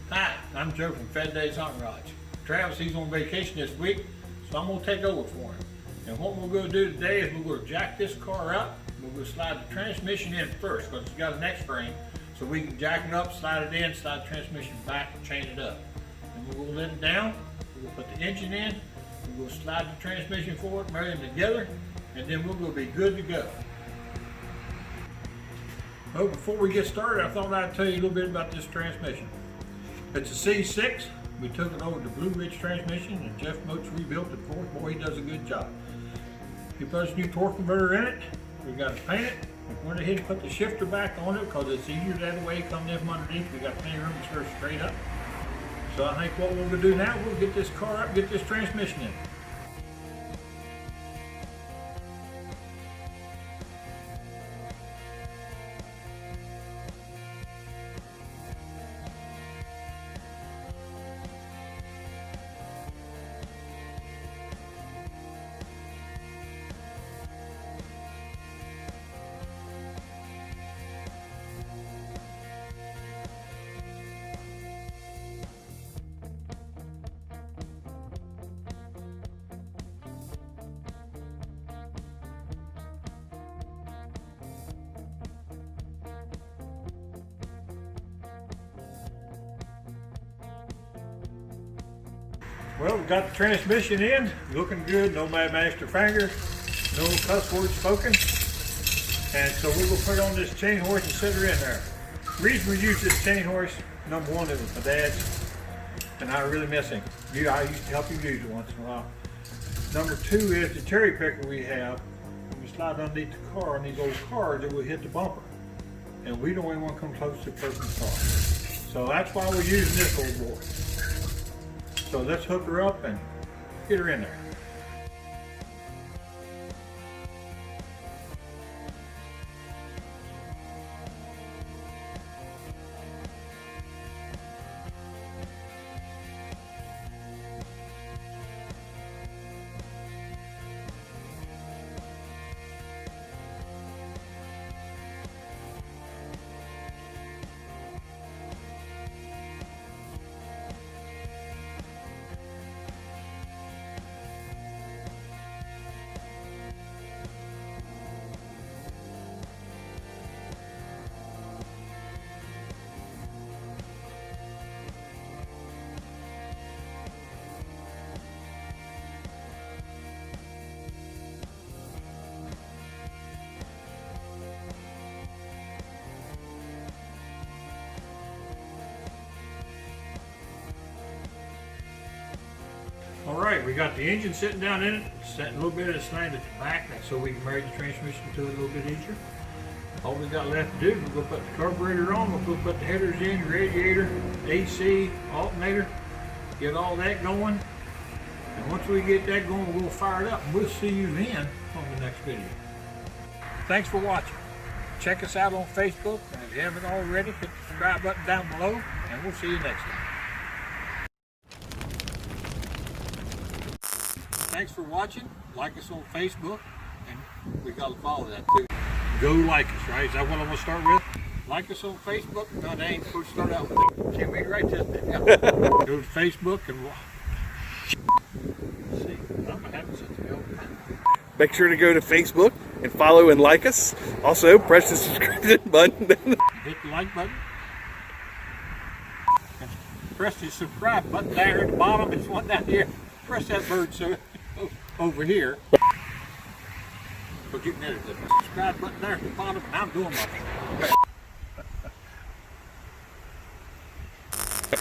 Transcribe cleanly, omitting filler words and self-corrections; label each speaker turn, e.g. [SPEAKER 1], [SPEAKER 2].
[SPEAKER 1] Hi, I'm Joe from Fed Days Hunting Rods. Travis, he's on vacation this week, so I'm going to take over for him. And what we're going to do today is we're going to jack this car up. We're going to slide the transmission in first because it's got an X-frame. So we can jack it up, slide it in, slide the transmission back, and chain it up. And we're going to let it down. We're going to put the engine in. We're going to slide the transmission forward, marry them together, and then we're going to be good to go. Well, before we get started, I thought I'd tell you a little bit about this transmission. It's a C6. We took it over to Blue Ridge transmission, and Jeff Moats rebuilt it for us. Boy, he does a good job. He put a new torque converter in it. We got to paint it. We went ahead and put the shifter back on it because it's easier that way. Coming in from underneath, we got plenty of room to steer straight up. So I think what we're going to do now, we'll get this car up, get this transmission in. Well, we got the transmission in, looking good, no Mad Master finger, no cuss words spoken. And so we will put on this chain horse and set her in there. The reason we use this chain horse, number one, it was my dad's, and I really miss him. I used to help him use it once in a while. Number two is the cherry picker we have. When we slide underneath the car on these old cars, it will hit the bumper. And we don't even want to come close to a person's car. So that's why we're using this old boy. So let's hook her up and get her in there. All right, we got the engine sitting down in it, setting a little bit of the slant at the back so we can marry the transmission to it a little bit easier. All we got left to do is we'll put the carburetor on, we'll put the headers in, radiator, AC, alternator, get all that going. And once we get that going, we'll fire it up and we'll see you then on the next video. Thanks for watching. Check us out on Facebook, and if you haven't already, hit the subscribe button down below, and we'll see you next time. Thanks for watching. Like us on Facebook, and we got to follow that too. Go like us, right? Is that what I'm going to start with? Like us on Facebook. No, they ain't supposed to start out with it. Can't read right this now. Go to Facebook and see. I'm having such a hell.
[SPEAKER 2] Make sure to go to Facebook and follow and like us. Also, press the subscription button.
[SPEAKER 1] Hit the like button. And press the subscribe button there at the bottom. There's one down here. Press that bird so over here. We're getting rid of the subscribe button there at the bottom. I'm doing my thing.